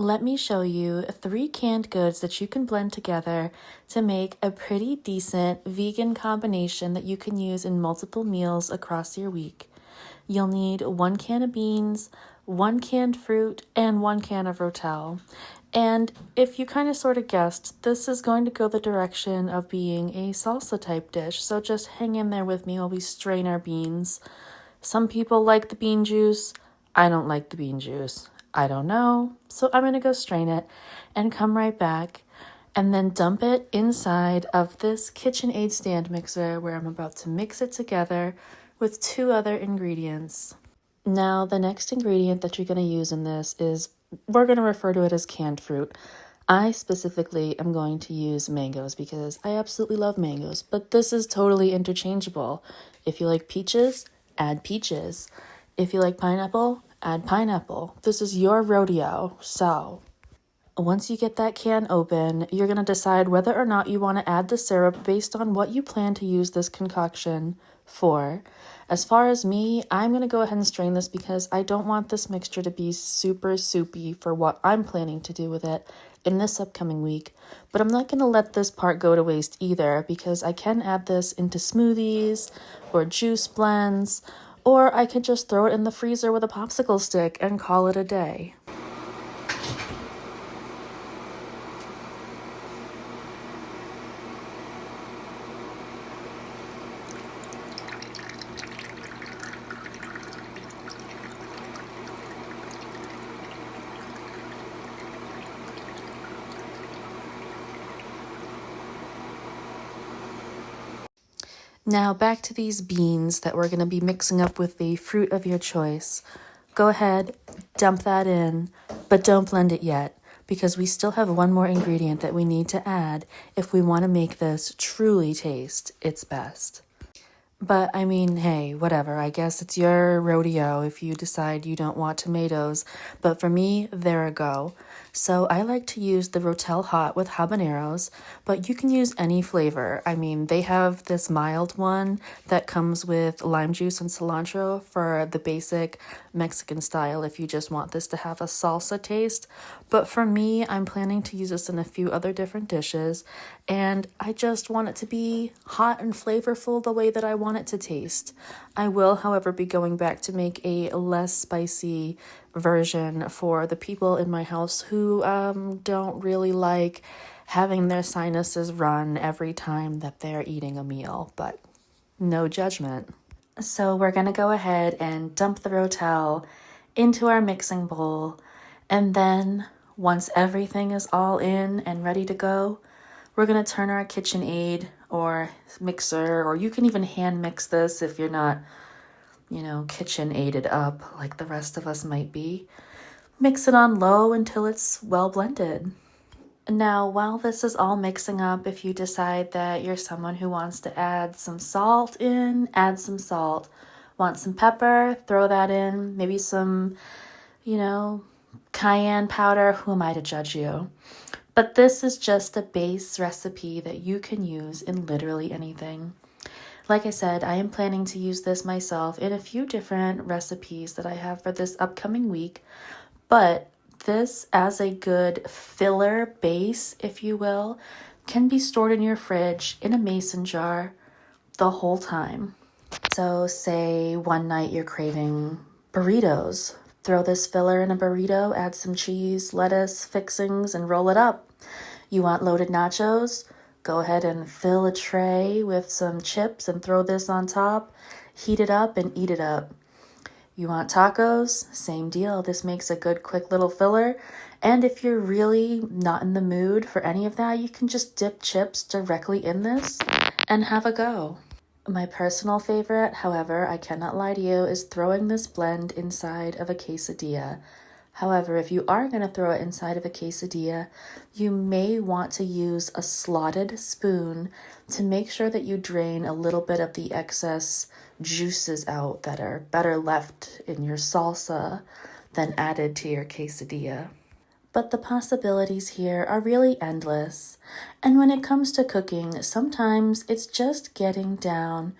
let me show you 3 canned goods that you can blend together to make a pretty decent vegan combination that you can use in multiple meals across your week. You'll need 1 can of beans, 1 canned fruit, and 1 can of Rotel. And if you kind of sort of guessed, this is going to go the direction of being a salsa type dish, so just hang in there with me while we strain our beans. Some people like the bean juice. I don't like the bean juice. I don't know, so I'm going to go strain it and come right back and then dump it inside of this KitchenAid stand mixer where I'm about to mix it together with 2 other ingredients. Now, the next ingredient that you're going to use in this is, we're going to refer to it as canned fruit. I specifically am going to use mangoes because I absolutely love mangoes, but this is totally interchangeable. If you like peaches, add peaches. If you like pineapple, add pineapple. This is your rodeo. So once you get that can open, you're going to decide whether or not you want to add the syrup based on what you plan to use this concoction for. As far as me, I'm going to go ahead and strain this because I don't want this mixture to be super soupy for what I'm planning to do with it in this upcoming week. But I'm not going to let this part go to waste either because I can add this into smoothies or juice blends, or I could just throw it in the freezer with a popsicle stick and call it a day. Now back to these beans that we're going to be mixing up with the fruit of your choice. Go ahead, dump that in, but don't blend it yet because we still have one more ingredient that we need to add if we want to make this truly taste its best. But I mean, hey, whatever. I guess it's your rodeo if you decide you don't want tomatoes. But for me, they're a go. So I like to use the Rotel Hot with habaneros, but you can use any flavor. I mean, they have this mild one that comes with lime juice and cilantro for the basic Mexican style if you just want this to have a salsa taste. But for me, I'm planning to use this in a few other different dishes, and I just want it to be hot and flavorful the way that I want it to taste. I will, however, be going back to make a less spicy version for the people in my house who don't really like having their sinuses run every time that they're eating a meal, but no judgment. So we're going to go ahead and dump the Rotel into our mixing bowl, and then once everything is all in and ready to go, we're going to turn our KitchenAid or mixer, or you can even hand mix this if you're not, KitchenAided up like the rest of us might be. Mix it on low until it's well blended. Now, while this is all mixing up, if you decide that you're someone who wants to add some salt in, add some salt. Want some pepper? Throw that in. Maybe some, cayenne powder. Who am I to judge you? But this is just a base recipe that you can use in literally anything. Like I said, I am planning to use this myself in a few different recipes that I have for this upcoming week, but this as a good filler base, if you will, can be stored in your fridge in a mason jar the whole time. So say one night you're craving burritos. Throw this filler in a burrito, add some cheese, lettuce, fixings, and roll it up. You want loaded nachos? Go ahead and fill a tray with some chips and throw this on top. Heat it up and eat it up. You want tacos? Same deal. This makes a good quick little filler. And if you're really not in the mood for any of that, you can just dip chips directly in this and have a go. My personal favorite, however, I cannot lie to you, is throwing this blend inside of a quesadilla. However, if you are going to throw it inside of a quesadilla, you may want to use a slotted spoon to make sure that you drain a little bit of the excess juices out that are better left in your salsa than added to your quesadilla. But the possibilities here are really endless. And when it comes to cooking, sometimes it's just getting down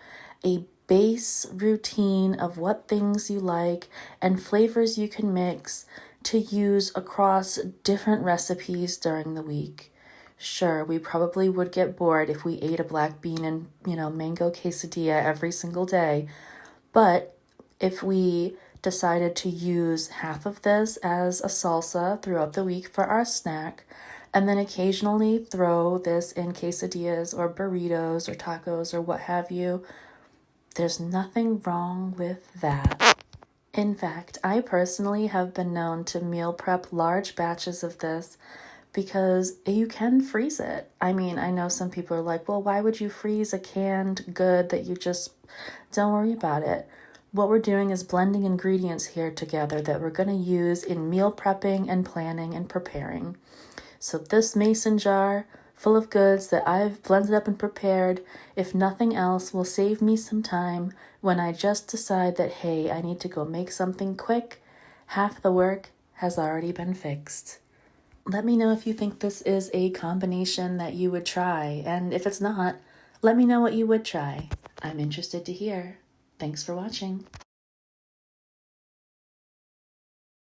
a base routine of what things you like and flavors you can mix to use across different recipes during the week. Sure, we probably would get bored if we ate a black bean and, mango quesadilla every single day. But if we decided to use half of this as a salsa throughout the week for our snack, and then occasionally throw this in quesadillas or burritos or tacos or what have you, there's nothing wrong with that. In fact, I personally have been known to meal prep large batches of this because you can freeze it. I mean, I know some people are like, well, why would you freeze a canned good that you just don't worry about it? What we're doing is blending ingredients here together that we're going to use in meal prepping and planning and preparing. So this mason jar full of goods that I've blended up and prepared, if nothing else, will save me some time when I just decide that, hey, I need to go make something quick. Half the work has already been fixed. Let me know if you think this is a combination that you would try, and if it's not, let me know what you would try. I'm interested to hear. Thanks for watching.